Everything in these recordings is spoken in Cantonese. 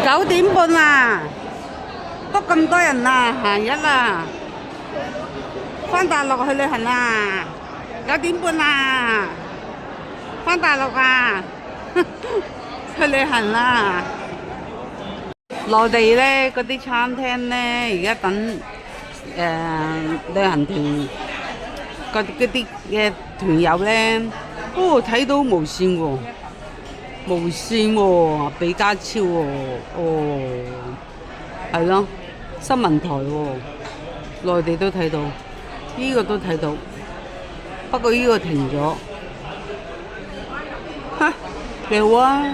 9點半啦，都咁多人啦，行一啦，翻大陸去旅行啦，9點半啦，翻大陸啊，去旅行啦。內地咧嗰啲餐廳咧，而家等旅行團嗰啲嘅團友咧，睇到無線喎，無線喎，比家超喎，係咯，新聞台喎，內地都睇到，呢個都睇到，不過呢個停咗，幾好啊！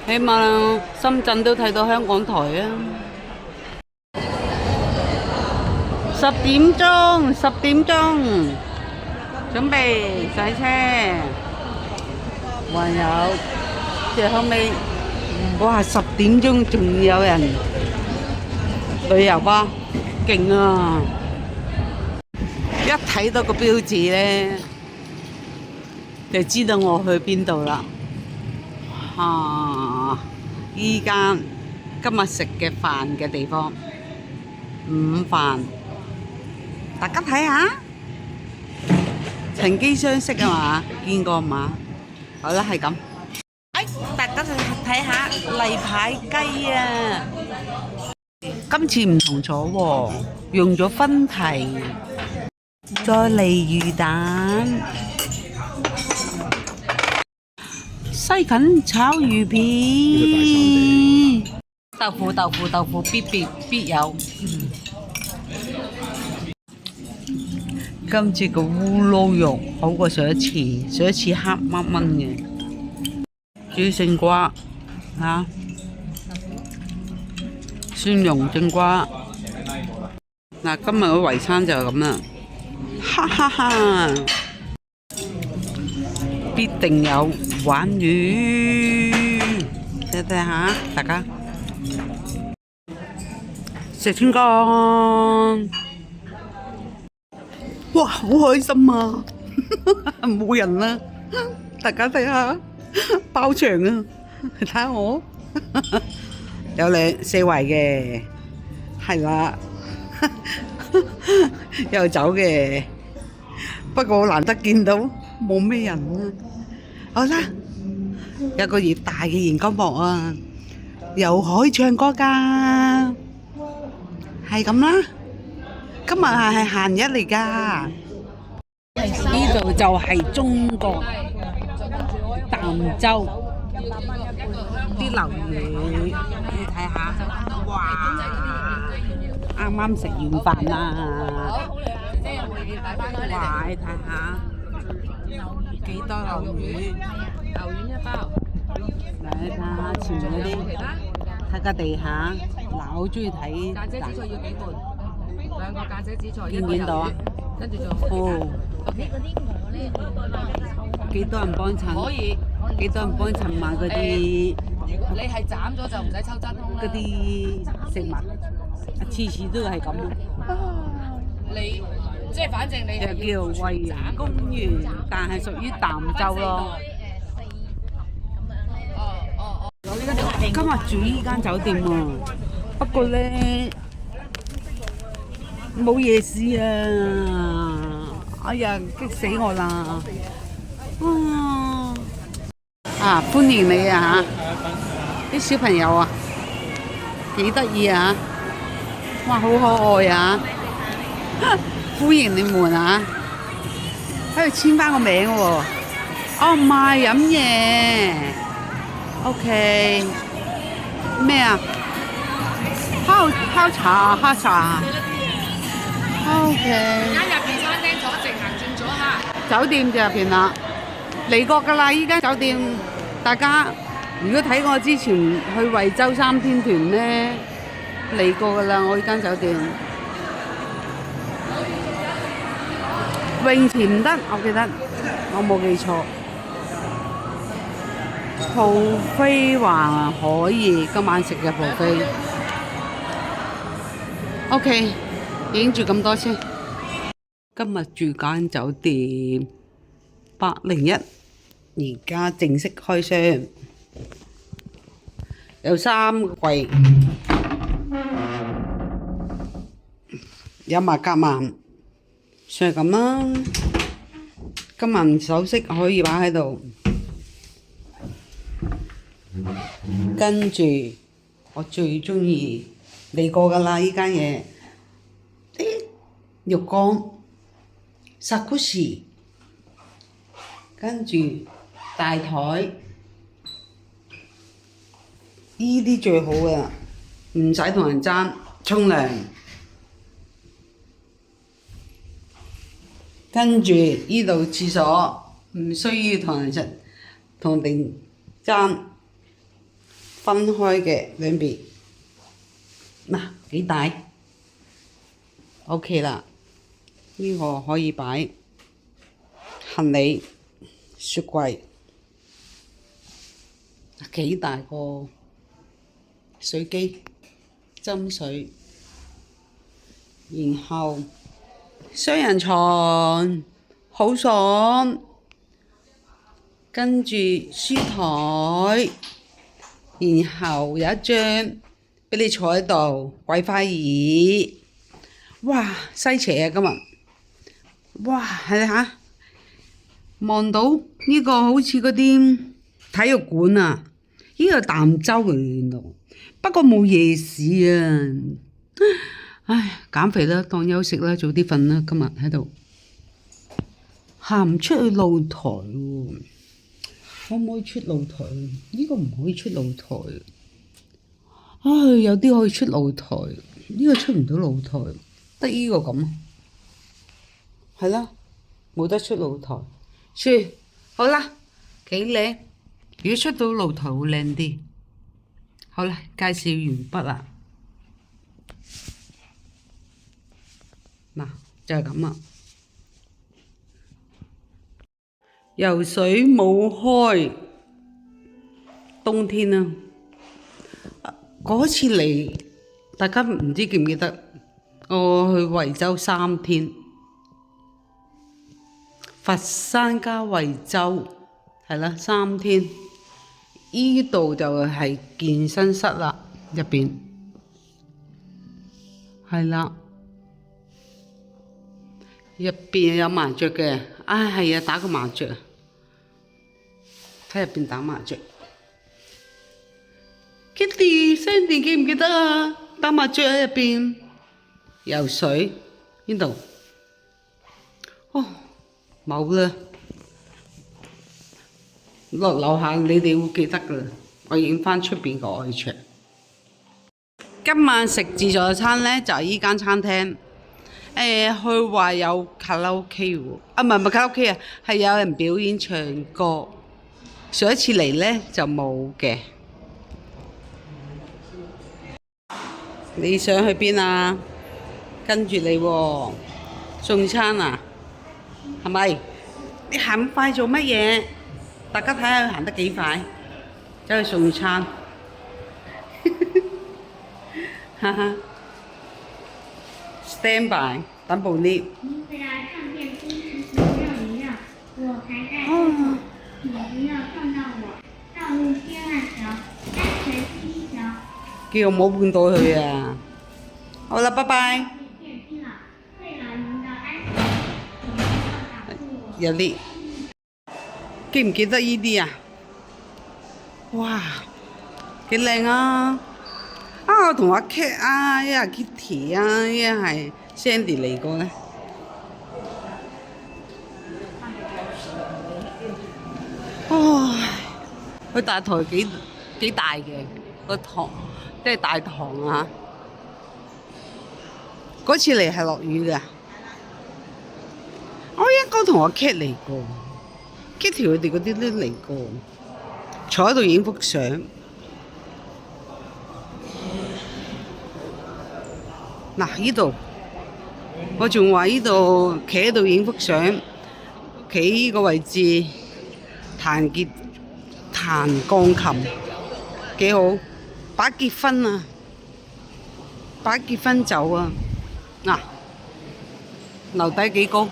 起碼深圳都睇到香港台啊！10點鐘，準備上車。還有，最後尾，哇！10點鐘仲有人旅遊巴，勁啊！一睇到個標誌咧，就知道我去邊度啦。依間今日食嘅飯嘅地方，午飯，大家睇下，曾經相識啊嘛，見過嘛？好啦，係咁。大家睇下例牌雞啊！今次唔同咗喎，用咗分題，再嚟魚蛋。西芹炒魚片，豆腐必有。今次個烏撈肉好過上一次黑掹掹嘅。煮勝瓜嚇，蒜蓉正瓜。嗱，今日嘅圍餐就係咁啦，哈哈哈！必定有鯇魚，睇睇下大家食天乾，哇！好開心啊！冇人啦，大家睇下包場啊！睇下我有4圍嘅，係啦，有酒嘅，不過難得見到冇咩人啊！好啦，有個熱大嘅熒光幕啊，又可以唱歌㗎，係咁啦。今日係閒日嚟㗎，呢度就係中國儋州啲樓宇，你睇下，哇！啱啱食完飯啦，哇！你睇下。幾多牛丸？牛丸1包。嚟睇下前面嗰啲，睇下地下。嗱，我好中意睇。咖喱紫菜要幾盤？2個咖喱紫菜。見唔見到啊？跟住仲。幾多人幫襯？可以。幾多人幫襯買嗰啲？你係斬咗就唔使抽真空啦。嗰啲食物，次次都係咁。你。即係反正你就叫惠園公園，但係屬於儋州咯。今日住呢間酒店喎，不過咧冇夜市啊！哎呀，激死我啦！歡迎你啊嚇！啲小朋友啊，幾得意啊！哇，好可愛啊！歡迎你們啊！喺度簽翻個名喎。唔係飲嘢。OK。咩啊？烤茶。OK。間入邊餐廳左直行轉左下。酒店就入邊啦，嚟過㗎啦！依間酒店，大家如果睇我之前去惠州3天團咧，嚟過㗎啦！我依間酒店。泳池唔得，我記得我冇記錯。buffet還可以，今晚食嘅buffet。OK，已經住咁多先。今日住間酒店801，而家正式開箱。有3個櫃，有埋夾萬，算係咁啦。金銀首飾可以擺喺度，跟住我最鍾意嚟過㗎啦，呢間嘢浴缸、Sakushi，跟住大台，依啲最好㗎，唔使同人爭沖涼。跟住依度廁所唔需要同人爭，分開嘅兩邊。嗱幾大 ？OK 啦，呢個可以擺行李、雪櫃，幾大個水機斟水，然後雙人床好爽，跟住書台，然後有一張俾你坐喺度，桂花椅，哇西斜啊今日，哇係你嚇，望到呢個好似嗰啲體育館啊，呢個淡州嚟嘅，不過冇夜市啊。唉，減肥啦，當休息啦，早啲瞓啦。今日喺度行唔出去露台喎，可唔可以出露台？呢個唔可以出露台。唉，有啲可以出露台，呢個出唔到露台，得呢個咁。係啦，冇得出露台。算好啦，幾靚。如果出到露台會靚啲。好啦，介紹完畢啦。嗱，就係咁啦。游水冇開，冬天啊。嗰次嚟，大家唔知記唔記得？我去惠州3天，佛山加惠州，係啦3天。依度就係健身室啦，入邊係啦。入邊有麻雀嘅，係啊，打個麻雀，喺入邊打麻雀。Kitty、Sandy 記唔記得啊？打麻雀喺入邊，游水邊度？哦，冇啦，落樓下你哋會記得噶啦。我影翻出邊個外牆。今晚食自助餐呢，就係依間餐廳。佢話有卡拉 OK 喎，唔係卡拉 OK 啊，係有人表演唱歌。上一次嚟呢就冇嘅。你想去邊啊？跟住你喎，送餐啊？係咪？你行咁快做乜嘢？大家睇下佢行得幾快，走去送餐。哈哈。Stand by， 等部 lift。您回答上电梯时请不要离让，我还在工作，请不要撞到我。道路千万条，安全第一条。叫我唔好碰到佢啊！好啦，拜拜。電梯啦，為了您的安全，請不要擋住我。有啲記唔記得呢啲啊？哇，幾靚啊！我同阿 Cat 啊，一係 Kitty 啊，一係 Sandy 嚟過咧。佢大台幾大嘅個堂，即係大堂啊！嗰次嚟係落雨㗎。我應該同阿 Cat 嚟過 ，Kitty 佢哋嗰啲都嚟過，坐喺度影幅相。嗱，呢度我仲話呢度企喺度影幅相，企呢個位置彈鋼琴幾好，擺結婚啊，擺結婚酒啊，嗱，樓底幾高，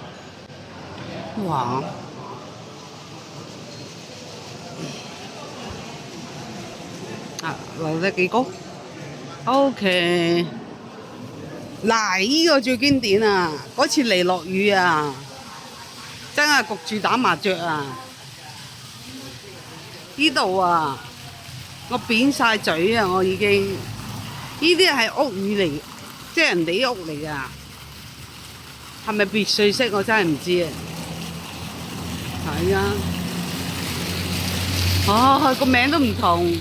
哇！樓得幾高？OK。嗱，依個最經典啊！嗰次嚟落雨啊，真係焗住打麻雀啊！呢度啊，我扁晒嘴啊！我已經，呢啲係屋宇嚟，即係人哋啲屋嚟㗎，係咪別墅式？我真係唔知啊！係啊，哦，個名都唔同，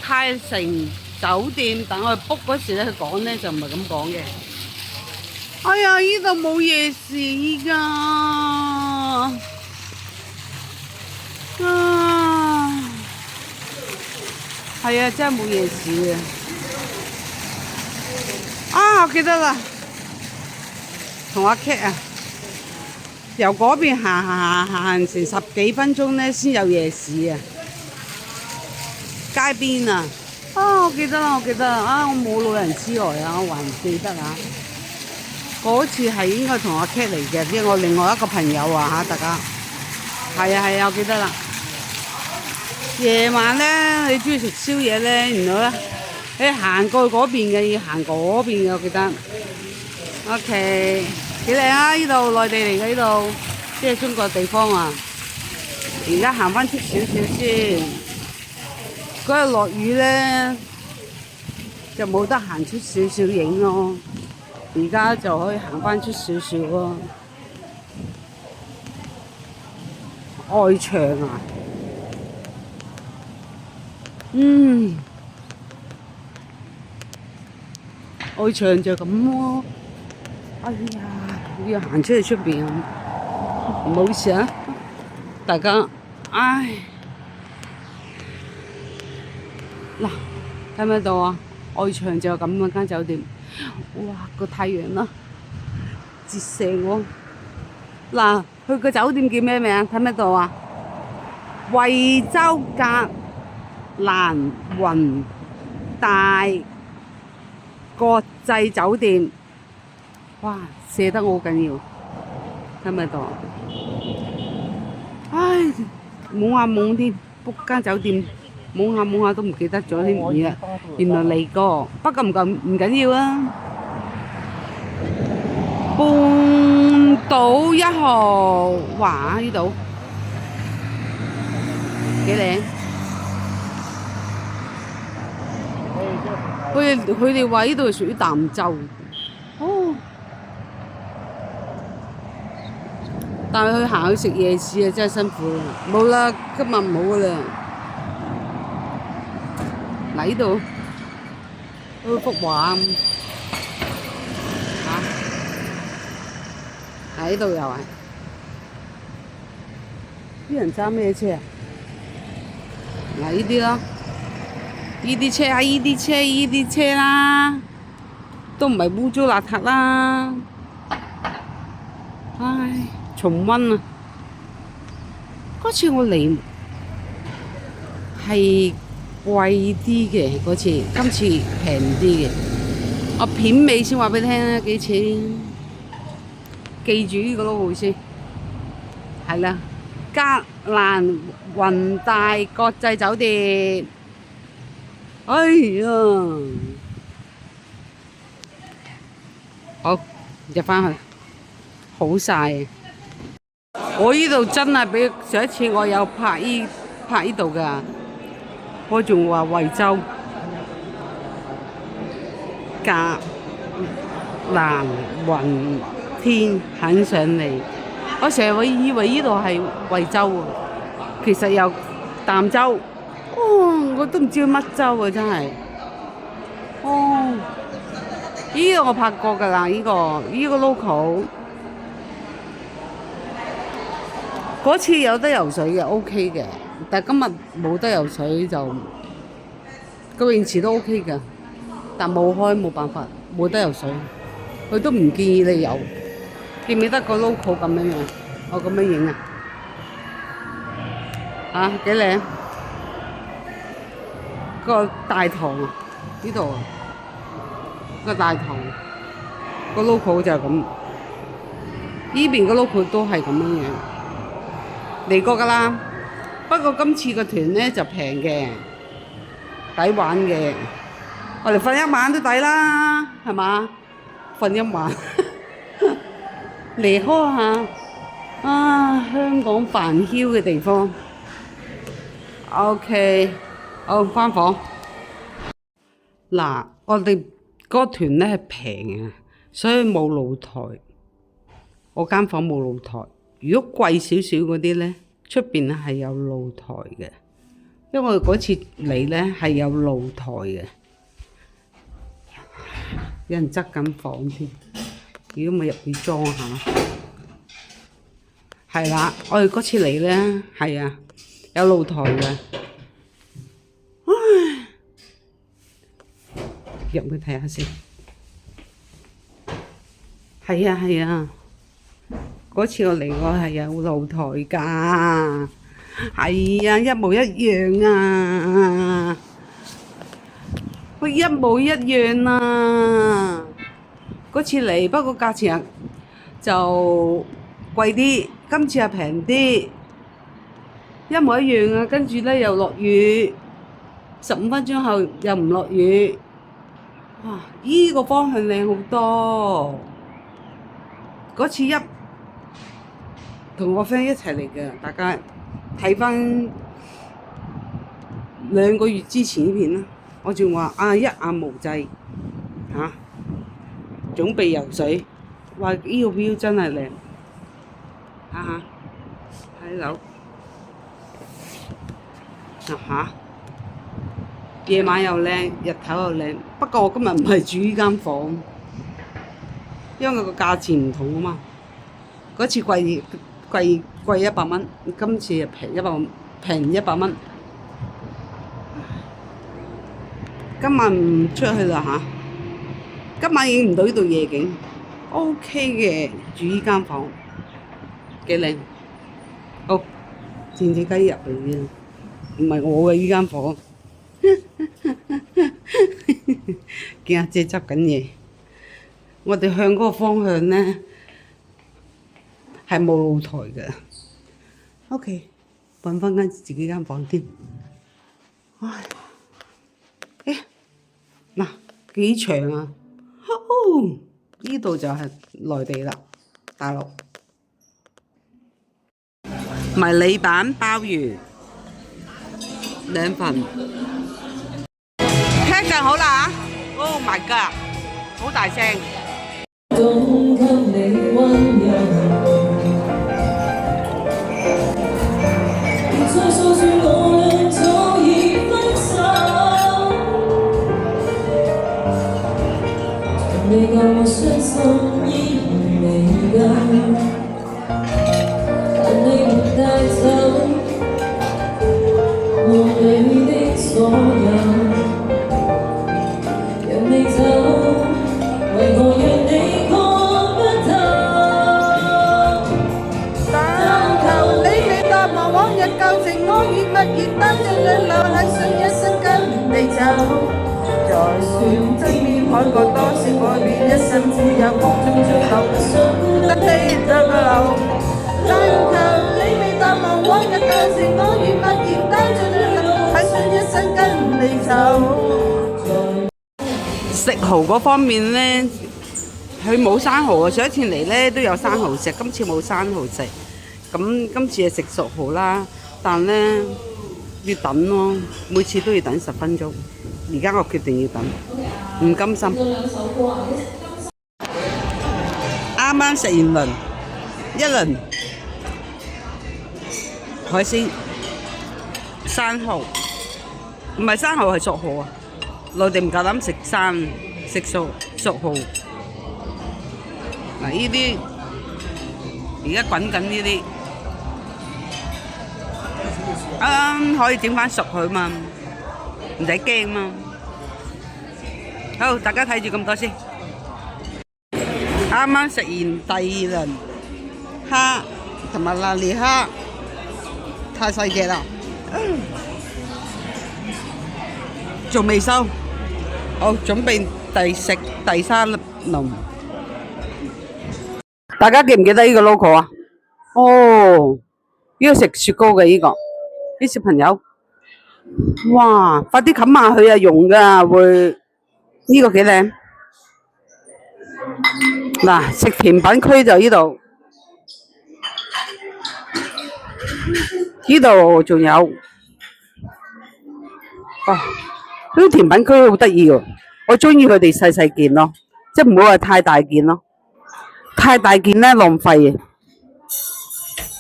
泰城酒店。等我 book 嗰時咧，佢講咧就唔係咁講嘅。哎呀，呢度冇夜市㗎，係啊，真係冇夜市啊！我記得啦，同阿 Kate 啊，由嗰邊行成10幾分鐘咧，先有夜市啊，街邊啊，我記得啦，我冇老人痴呆啊，我還記得啊。嗰次係應該同阿 Kate 嚟嘅，即係我另外一個朋友啊嚇，大家係啊，我記得啦。夜晚咧，你中意食宵夜咧，然後咧，你行過去嗰邊嘅，要行嗰邊嘅，我記得。OK， 幾靚啊！呢度內地嚟嘅呢度，即係中國地方啊。而家行翻出少少先，嗰日落雨咧，就冇得行出少少影咯。而家就可以行翻出少少咯。外牆啊，外牆就咁咯。哎呀，要行出去出邊，唔好意思啊，大家。唉，嗱，睇唔睇到啊？外牆就咁啊，間酒店。哇！個太陽啦，折射喎。嗱，佢個酒店叫咩名？睇唔睇到啊？惠州格蘭雲大國際酒店。哇！寫得好緊要，睇唔睇到啊？唉，懵下懵添，book間酒店。懵下都唔記得咗啲嘢，原來嚟過，不過唔緊要啊。半島1號，哇！呢度幾靚。佢哋話呢度係屬於儋州，但係去行去食夜市啊，真係辛苦啦。冇啦，今日冇噶啦。嗱，呢度嗰幅畫喺呢度又係啲人揸咩車啊？嗱，呢啲咯，呢啲車啊，呢啲車啦，都唔係污糟邋遢啦。唉，重溫啊！嗰次我嚟係貴啲嘅嗰次，今次平啲嘅。我片尾先話俾你聽啦，幾錢？記住呢個咯，先係啦。格蘭雲大國際酒店。哎呀，好入翻去，好曬。我呢度真係比上一次我有拍呢度㗎。我仲話惠州格蘭雲天肯上嚟，我成日會以為呢度係惠州喎，其實有儋州。我都唔知乜州啊，真係。呢個我拍過㗎啦，呢個 local。嗰次有得游水嘅 ，OK 嘅。但係今日冇得游水，就個泳池都 OK 嘅，但冇開，冇辦法，冇得游水。佢都唔建議你游。記唔記得個 local 咁樣樣？我咁樣影啊！幾靚！個大堂啊，呢度個大堂個 local 就係咁。呢邊個 local 都係咁樣樣。嚟過㗎啦。不過今次個團咧就平嘅，抵玩嘅。我哋瞓一晚都抵啦，係嘛？瞓一晚，離開下香港煩囂嘅地方。OK， 好，返房。嗱，我哋嗰團咧係平嘅，所以冇露台。我間房冇露台。如果貴少少嗰啲咧，出邊係有露台嘅。因為我嗰次嚟咧係有露台嘅，有人執緊房添。如果咪入去裝下，係啦。我哋嗰次嚟咧係啊，有露台嘅。唉，入去睇下先。係啊係啊，嗰次我嚟過係有露台㗎。係啊，一模一樣啊！喂，一模一樣啊！嗰次嚟，不過價錢就貴啲，今次係平啲，一模一樣啊！跟住咧又落雨，15分鐘後又唔落雨，哇！依個方向靚好多。嗰次同我 friend 一齊嚟嘅，大家睇翻2個月之前呢片啦，我仲話一眼無際嚇，準備游水，話呢個 view 真係靚嚇，睇樓夜晚又靚，日頭又靚。不過我今日唔係住呢間房，因為個價錢唔同啊嘛。嗰次貴100蚊，今次就平100蚊。今晚唔出去啦嚇，今晚影唔到呢度夜景 ，OK 嘅，住呢間房幾靚。好，靜靜雞入嚟嘅，唔係我嘅呢間房。見阿姐執緊嘢，我哋向嗰個方向咧係冇露台嘅。OK， 揾翻間自己間房添。嗱，幾長啊！呢度就係內地啦，大陸。迷你版鮑魚2份，聽陣好啦嚇。Oh my god， 好大聲！食蠔嗰方面咧，佢冇生蠔啊！上一次嚟咧都有生蠔食，今次冇生蠔食。咁今次係食熟蠔啦，但咧要等咯，每次都要等10分鐘。而家我決定要等，唔甘心。啱啱食完一輪海鮮，生蠔，唔係生蠔係熟蠔啊！內地唔夠膽食生，食熟蠔。嗱，呢啲而家滾緊呢啲，啱可以整翻熟佢嘛，唔使驚嘛。好，大家睇住咁多先。啱啱食完第2輪蝦同埋瀨尿蝦，太細隻啦，仲未收。好，準備食第3輪。大家記唔記得呢個 logo 啊？哦，呢個食雪糕嘅呢個，啲小朋友哇！快啲冚下佢啊，溶噶會呢個幾靚。嗱，食甜品區就呢度，呢度仲有，哦，呢啲甜品區好得意喎，我中意佢哋細細件咯，即係唔好話太大件咯，太大件咧浪費啊。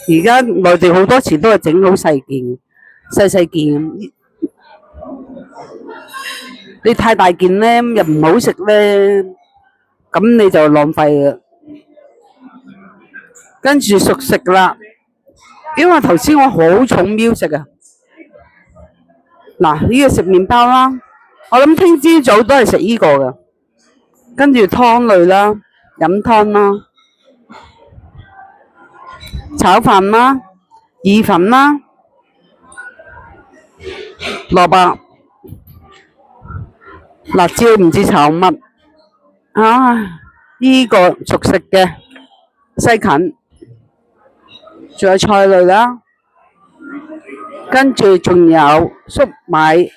而家內地好多時都係整好細件，細細件。你太大件咧又唔好食咧，咁你就浪費啦。跟住熟食啦，因為頭先我好重瞄食啊。嗱，呢個食麵包啦，我諗聽朝早都係食呢個噶。跟住湯類啦，飲湯啦，炒飯啦，意粉啦，蘿蔔。辣椒唔知炒乜啊！呢個熟食嘅西芹，仲有菜類啦，跟住仲有粟米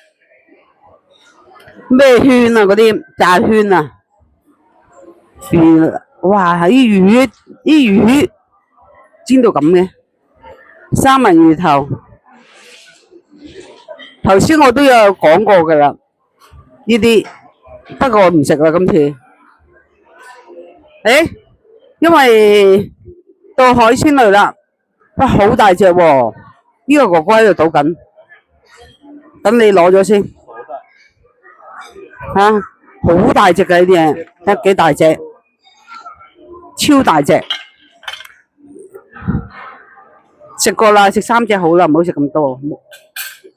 咩圈啊，嗰啲炸圈啊，魚哇！啲魚煎到咁嘅，三文魚頭，頭先我都有講過噶啦。呢啲不過我唔食啦今次，因為到海鮮類啦，哇好大隻喎！呢個哥哥喺度倒緊，等你攞咗先嚇，好大隻嘅呢啲嘢，睇幾大隻，超大隻，食過啦，食3隻好啦，唔好食咁多。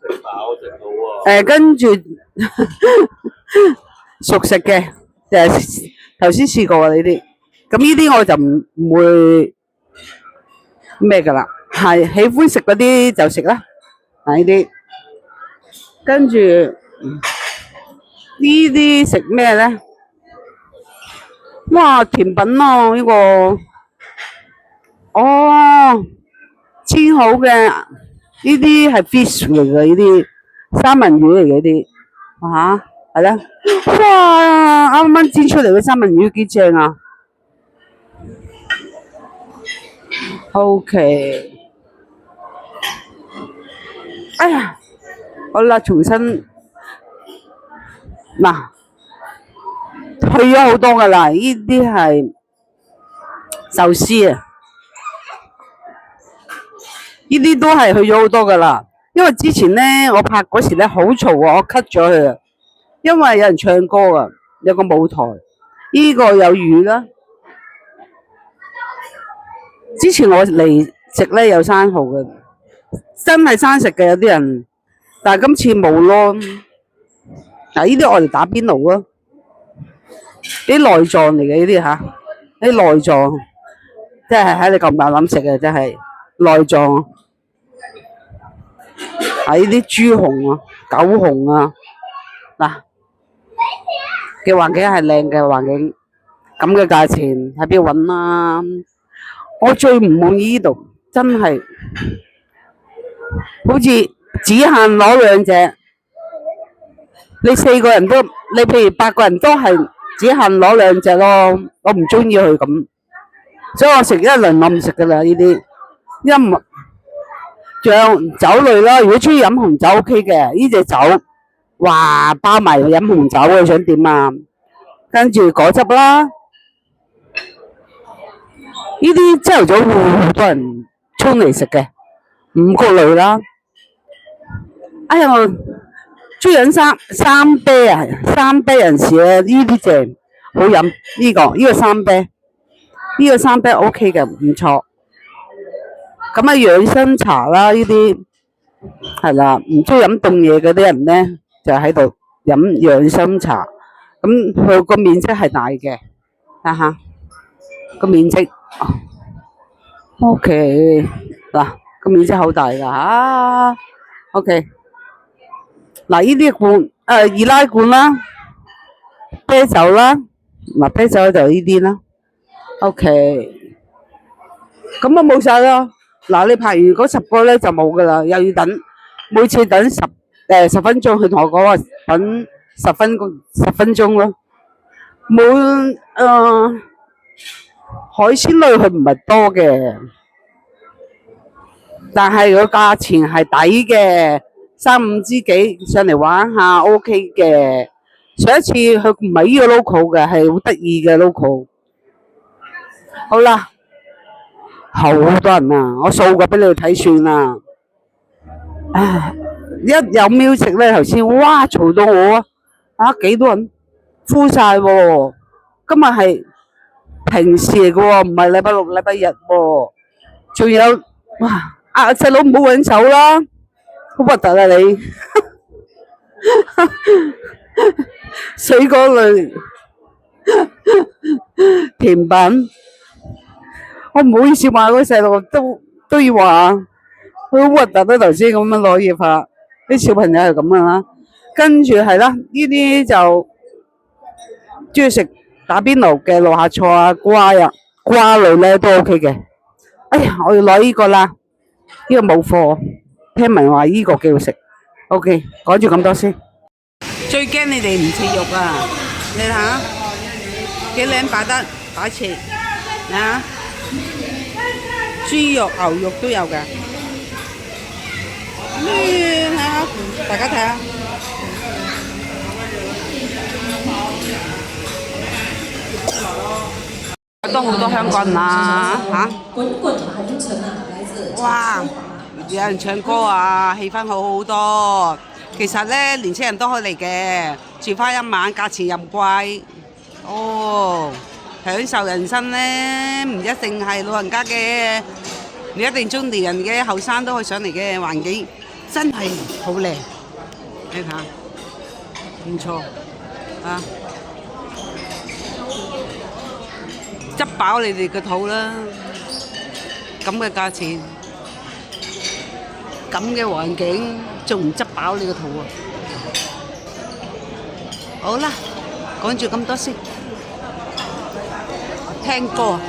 食飽食到喎。跟住熟食嘅，頭先試過呢啲，咁呢啲我就唔會咩噶啦，係喜歡食嗰啲就食啦，嗱呢啲，跟住呢啲食咩咧？哇，甜品咯呢個，哦，煎好嘅，呢啲係 fish 嚟嘅，呢啲三文魚嚟嘅呢啲，嚇係啦，哇！啱啱煎出嚟嘅三文魚幾正啊！OK，哎呀，好啦，重新嗱，去咗好多噶啦，呢啲係壽司啊，呢啲都係去咗好多噶啦。因為之前咧我拍嗰時咧好嘈啊，我 cut 咗佢啊，因為有人唱歌啊，有個舞台，呢個有魚啦。之前我嚟食咧有生蠔嘅，真係生食嘅有啲人，但係今次冇咯。嗱，呢啲我哋打邊爐咯，啲內臟嚟嘅呢啲吓，啲內臟，即係喺你咁大諗食嘅，真係內臟。喺啲豬紅啊、狗紅啊，嗱嘅環境係靚嘅環境，咁嘅價錢喺邊揾啦？我最唔滿意呢度，真係好似只限攞2隻，你4個人都，你譬如8個人都係只限攞2隻咯，我唔中意佢咁，所以我食一輪我唔食噶啦呢啲，因為仲有酒類啦，如果中意飲紅酒 OK 嘅，呢隻酒，哇包埋飲紅酒你想點啊？跟住果汁啦，呢啲朝頭早會好多人沖嚟食嘅，5個類啦。哎呀，我中意飲三啤啊，三啤人士啊，呢啲正好飲，呢個三啤，呢個三啤 OK 嘅，唔錯。咁啊，養生茶啦，呢啲係啦，唔中意飲凍嘢嗰啲人咧，就喺度飲養生茶。咁佢個面積係大嘅，睇下個面積 ，OK 嗱，個面積好大噶啊 ，OK 嗱，呢啲罐易拉罐啦，啤酒啦，嗱啤酒就呢啲啦 ，OK，咁啊冇晒啦。嗱，你拍完嗰10個咧就冇噶啦，又要等，每次等10分鐘，佢同我講話等10分鐘咯。冇海鮮類佢唔係多嘅，但係個價錢係抵嘅，3、5支幾上嚟玩下 OK 嘅。上一次佢唔係呢個 local 嘅，係好得意嘅 local。好啦，好多人啊，我數過俾你哋睇算啦。一有 music 咧，頭先哇嘈到我幾多人 full 晒喎。今日係平時嚟嘅喎，唔係禮拜六、禮拜日喎。仲有哇細佬唔好揾手啦，好核突啊你！水果類甜品，我唔好意思話嗰細路都要話，佢好核突啊！頭先咁樣攞嘢拍，啲小朋友係咁嘅啦。跟住係啦，呢啲就中意食打邊爐嘅六下菜啊、瓜類咧都 OK 嘅。哎呀，我要攞呢個啦，呢個冇貨，聽聞話呢個幾好食。OK，講住咁多先。最驚你哋唔食肉啊！你睇下幾靚擺設啊！豬肉、牛肉都有嘅。睇下，大家睇下。都好多香港人啊！哇！有人唱歌啊，氣氛好多。其實咧，年青人都可以嚟嘅，住翻一晚，價錢又唔貴。哦，享受人生咧，唔一定係老人家嘅，唔一定中年人嘅，後生都可以上嚟嘅。環境真係好靚，你睇下，唔錯啊！執飽你哋個肚啦，咁嘅價錢，咁嘅環境，仲唔執飽你個肚啊？好啦，講住咁多先，聽歌，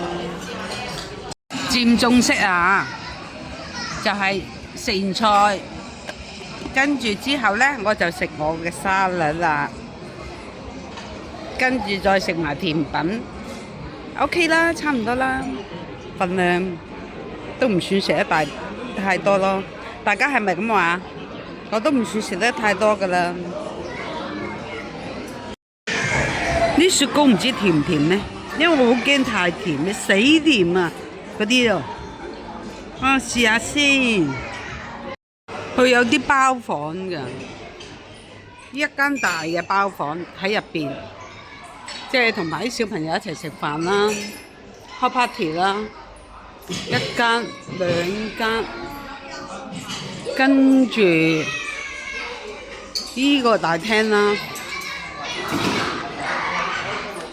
佔中式啊，就係食完菜，跟住之後呢，我就食我嘅沙律啦，跟住再食埋甜品。OK 啦，差唔多啦，份量都唔算食得太多咯。大家係咪咁話？我都唔算食得太多噶啦。啲雪糕唔知甜唔甜呢？因為我好驚太甜，死甜啊嗰啲啊。試下先，佢有啲包房㗎，一間大嘅包房喺入邊。即係同埋啲小朋友一齊食飯啦，開 party 啦，一間兩間，跟住依個大廳啦，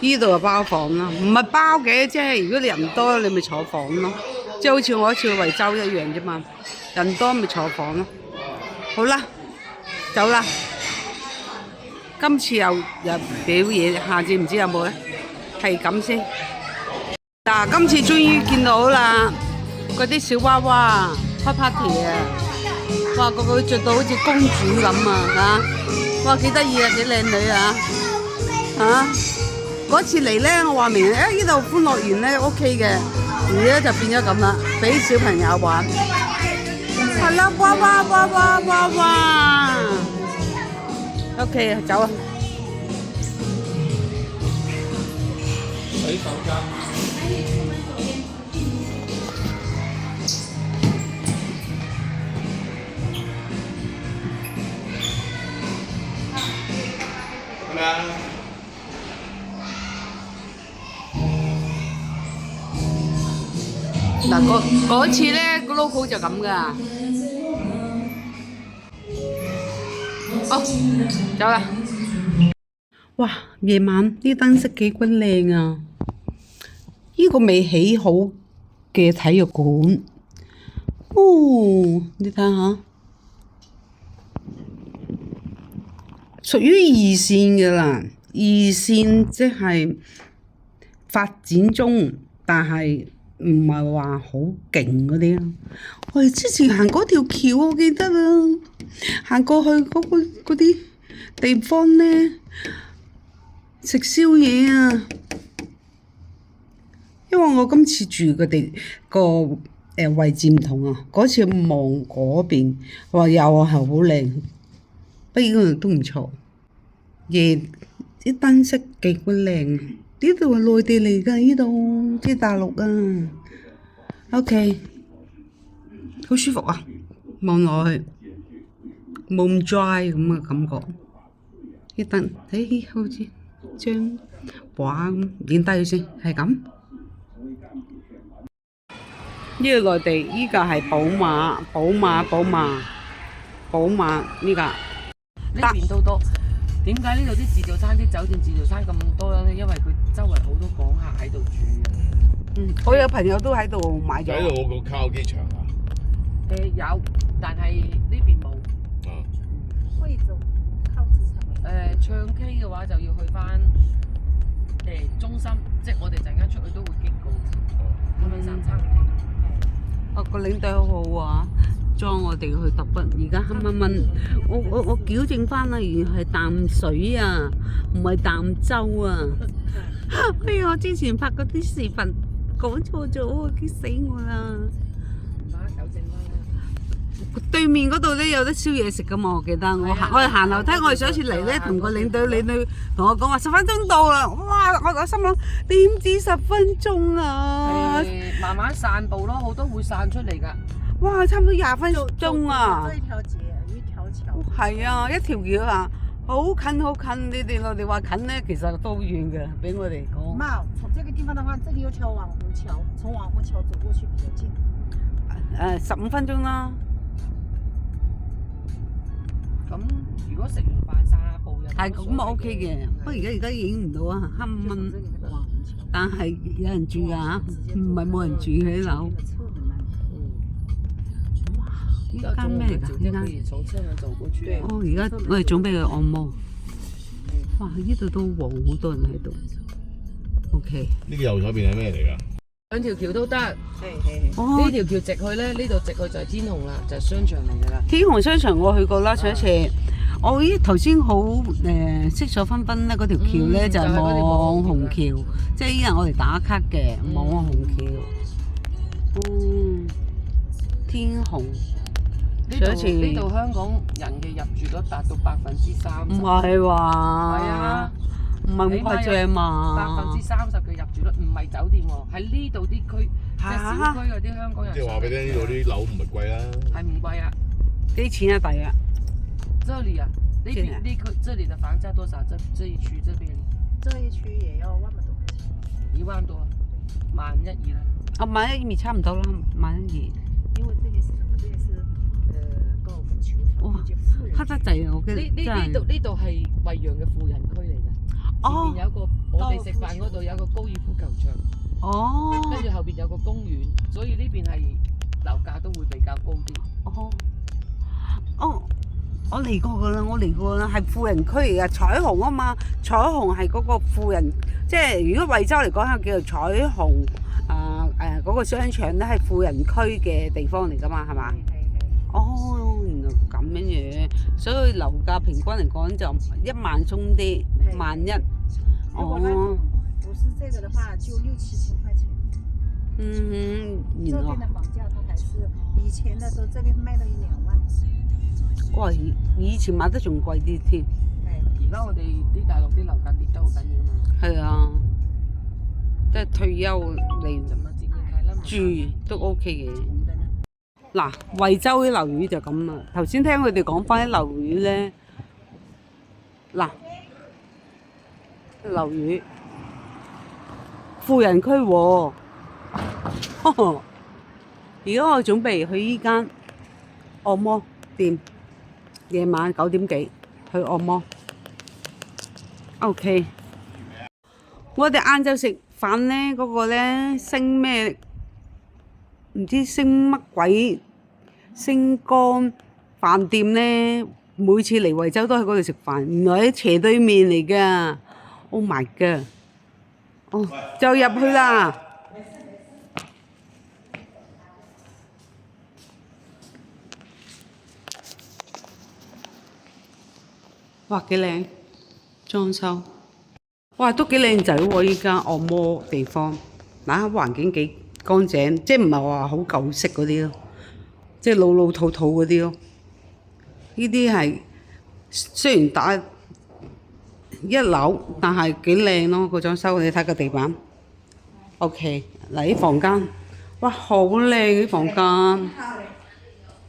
依度係包房啦，唔係包嘅，即係如果你人多，你咪坐房咯，即係好似我一次去惠州一樣啫嘛，人多咪坐房咯。好啦，走啦。今次又表演，下次唔知有冇咧？係咁先。嗱，今次終於見到啦，嗰啲小娃娃開 party 啊！哇，個個着到好似公主咁啊！哇，幾得意啊，幾靚女啊！嗰次嚟咧，我話明呢度歡樂園咧 OK 嘅，而家就變咗咁啦，俾小朋友玩。係啦，哇！OK， 走啊！洗手間。係咪啊？嗱，嗰次咧，個 logo 就咁噶。哦，走啦！哇，夜晚啲燈飾幾鬼靚啊！呢個未起好嘅體育館，哦，你睇下，屬於二線嘅啦。二線即係發展中，但係唔係話好勁嗰啲咯。我哋之前行嗰條橋，我記得啦，行過去嗰啲地方咧，食宵夜啊！因為我今次住嘅位置唔同啊，嗰次望嗰邊，話又係好靚，不過嗰度都唔錯，夜啲燈飾幾鬼靚，呢度係內地嚟㗎，呢度即係大陸啊。OK， 好舒服啊，望落去冇咁 dry 咁嘅感覺，啲燈誒好似張畫咁，影低佢先，係咁。呢個內地，依個係寶馬呢個。呢邊都多。點解呢度啲自助餐、啲酒店自助餐咁多咧？因為佢周圍好多港客喺度住嘅。我有朋友都喺度買咗。喺度我個卡拉 OK 場啊。有，但係呢邊冇。惠州靠職場。唱 K 嘅話就要去翻中心，即係我哋陣間出去都會經過。咁樣三餐。個領隊好好啊，裝我哋去揼骨。而家黑蚊蚊，我矯正翻啦，原來係淡水啊，唔係淡州啊。哎呀，我之前拍嗰啲視頻講錯咗，激死我啦！糾正翻啦。對面嗰度咧有得宵夜食噶嘛，我記得。我哋行樓梯，我哋上一次嚟咧，同個領隊同我講話10分鐘到啦。哇！我心諗點止10分鐘啊？慢慢散步咯，好多會散出嚟㗎。哇！差唔多20分鐘啊！這條街有一條橋。係啊，一條橋啊，好近好近。你哋話近咧，其實都好遠嘅，俾我哋講。冇，從這個地方的話，這裡有條網紅橋，從網紅橋走過去比較近。15分鐘啦。咁如果食完飯散下步又係咁啊 OK 嘅，不過而家影唔到啊，黑蚊。但係有人住㗎嚇，唔係冇人住喺樓。呢間咩嚟㗎？呢間？從車門走過去。哦，而家我哋準備去按摩。哇！呢度都旺，好多人喺度。OK。呢個右手邊係咩嚟㗎？兩條橋都得。哦，呢條橋直去咧，呢度直去就係天虹啦，就係商場嚟㗎啦。天虹商場我去過啦，上一次。我頭先好色彩繽紛咧，嗰條橋咧就係網紅橋，即係依日我哋打卡嘅網紅橋。天虹。呢度香港人嘅入住率達到30%。唔係話。係啊。唔係咁誇張嘛。30%嘅入住率，唔係酒店喎，喺呢度啲區，即係小區嗰啲香港人。即係話俾你聽，呢度啲樓唔係貴啦。係唔貴啊？幾錢啊？大約？這裡啊，這裡的房價多少？這一區這邊？這一區也要1萬多塊錢。1萬多，11000啦。11000差唔多啦，11000。因為這裡是什麼？這裡是高爾夫球場，黑得滯啊！我記得呢度係惠陽嘅富人區嚟嘅。前面有個我哋食飯嗰度有個高爾夫球場。哦。跟住後邊有個公園，所以呢邊係樓價都會比較高啲。我嚟過㗎啦，係富人區嚟㗎，彩虹啊嘛，彩虹係嗰個富人，即係如果惠州嚟講係叫做彩虹，嗰個商場咧係富人區嘅地方嚟㗎嘛，係嘛？哦，原來咁樣嘢，所以樓價平均嚟講就1萬鬆啲，11000。哦。不是這個的話，就6、7千塊錢。原來。這邊的房價都還是以前的時候，這邊賣到1、2萬。哇！以前買得仲貴啲添。而家我哋啲大陸啲樓價跌得好緊要嘛。係啊，即係退休嚟住都 OK 嘅。嗱，惠州啲樓宇就咁啦。頭先聽佢哋講翻啲樓宇咧，嗱，樓宇富人區喎。而家我準備去依間按摩店。夜晚9點幾去按摩 ，OK。我哋晏晝食飯咧，嗰個咧星咩？唔知星乜鬼星光飯店咧，每次嚟惠州都喺嗰度食飯。原來喺斜對面嚟㗎。Oh my god！哦，就入去啦。哇，幾靚裝修，哇都幾靚仔喎！依家按摩地方，嗱環境幾乾淨，即係唔係話好舊式嗰啲咯，即係老老土土嗰啲咯。呢啲係雖然打一樓，但係幾靚咯個裝修。你睇個地板 ，OK。嗱啲房間，哇好靚啲房間，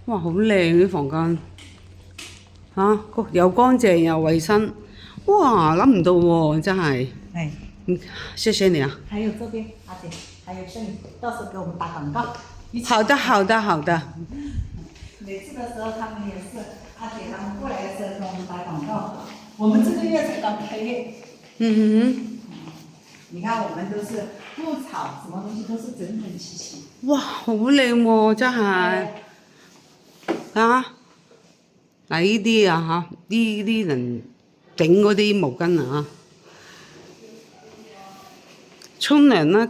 哇好靚啲房間。又乾淨又衞生，哇諗唔到喎，真係。哎，謝謝你啊！还有这边，阿姐，还有这里，到时候给我们打广告。好的，好的，好的。每次的时候，他们也是阿姐他们过来的时候给我们打广告。我们这个月才刚开业，你看我们都是布草，什么东西都是整整齐齐。哇，好靚喎，真係。嗱呢啲啊呢啲人整嗰啲毛巾啊沖涼啦，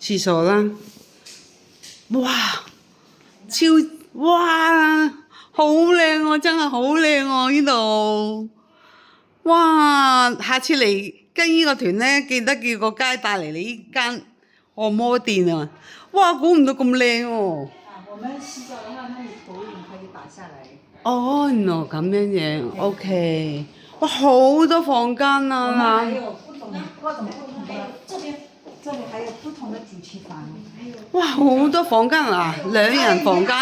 廁所啦，哇哇好靚喎，真係好靚喎呢度。哇！下次嚟跟呢個團咧，記得叫個街帶嚟你呢間按摩店啊！哇，估唔到咁靚喎。我們洗澡的話，那裡投影可以打下來。哦，原來咁樣樣，OK。哇，好多房間我們啊！還有不同各種不同的，這裡還有不同的主題房。哇，好多房間啊，2人房間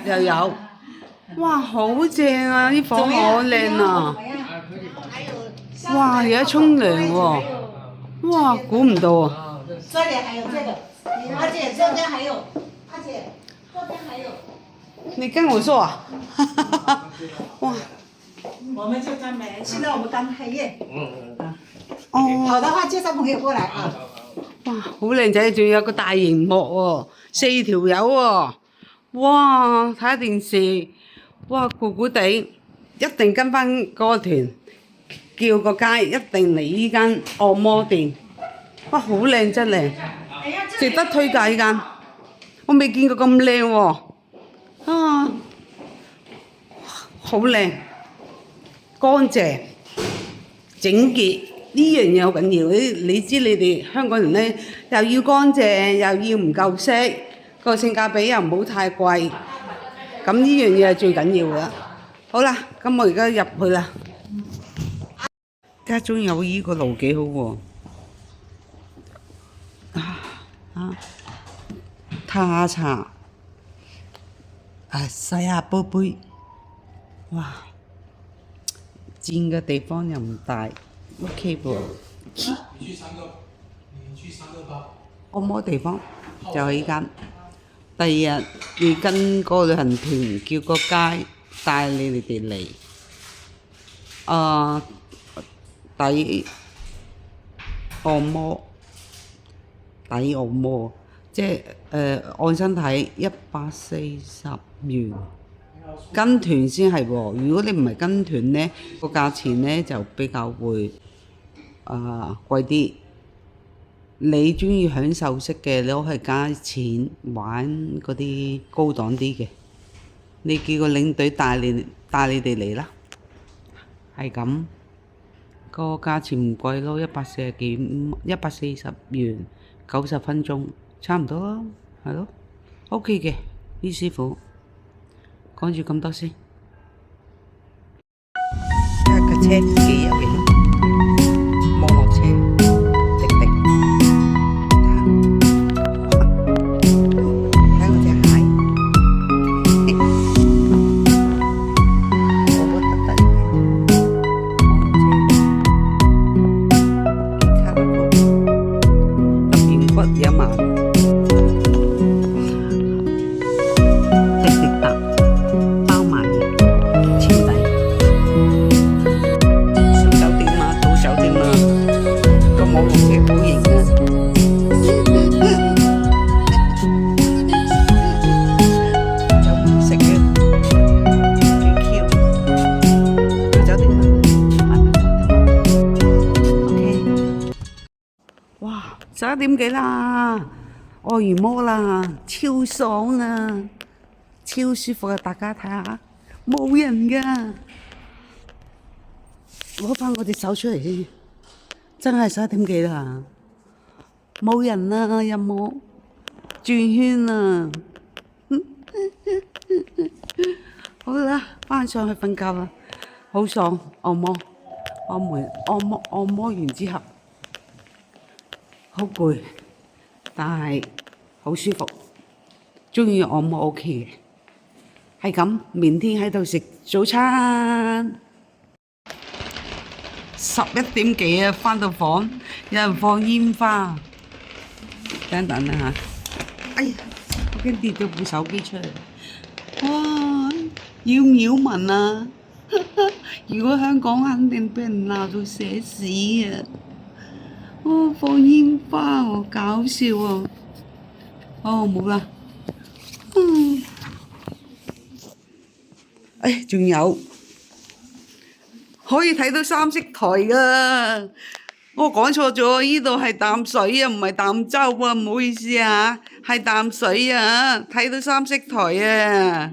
又有。哇，好正啊！啲房好靚啊！哇，有得沖涼喎！哇，估唔到啊！這裡還有這個，而且這邊還有，而且這邊還有。你跟我說啊！哇！我們就專門，現在我們剛開業。哦，好的話介紹朋友過來啊！哇，好靚仔，仲有個大螢幕喎，4條友喎，哇！睇下電視，哇，攰攰地，一定跟翻嗰個團，叫個街一定嚟呢間按摩店，哇，好靚真靚，值得推介呢間，我未見過咁靚喎，好靚，乾淨，整潔。呢樣嘢好緊要，你知你哋香港人咧又要乾淨，又要唔夠色，個性價比又唔好太貴，咁呢樣嘢係最緊要嘅。好啦，咁我而家入去啦。家中有依個爐幾好喎，他茶，細下杯杯，哇！佔嘅地方又唔大。OK 噃，你去三個吧。按摩地方就係依間。第二日你跟個旅行團叫個街帶你哋嚟，抵按摩，即係按身體140元。跟團先係喎，如果你唔係跟團呢，個價錢呢就比較會貴啲。你中意享受式嘅，你可以加錢玩嗰啲高檔啲嘅。你叫個領隊帶你哋嚟啦，係咁。個價錢唔貴咯，140元90分鐘，差唔多啦，係咯 ，OK 嘅，於師傅。講住咁多先。架車幾有型，網絡車，滴滴。睇我隻蟹，我覺得得意。網絡車，幾卡拉布，揼完骨有埋。滴滴答。11點幾啦，按完摩啦，超爽啊，超舒服啊！大家睇下，冇人㗎。攞翻我隻手出嚟先，真係11點幾啦，冇人啦，有冇轉圈啦？好啦，翻上去瞓覺啦，好爽，按摩完之後，好攰，但係好舒服，鍾意按摩 OK 嘅，係咁，明天喺度食早餐。11點幾啊，翻到房，有人放煙花，等等啦嚇，哎呀，我驚跌咗部手機出嚟，哇，要唔要問啊？如果香港肯定俾人鬧到寫屎啊！哦，放煙花喎，搞笑喎！哦，冇啦。仲有可以睇到三色台噶，我講錯咗，呢度係淡水啊，唔係淡洲啊，唔好意思啊，係淡水啊，睇到三色台啊！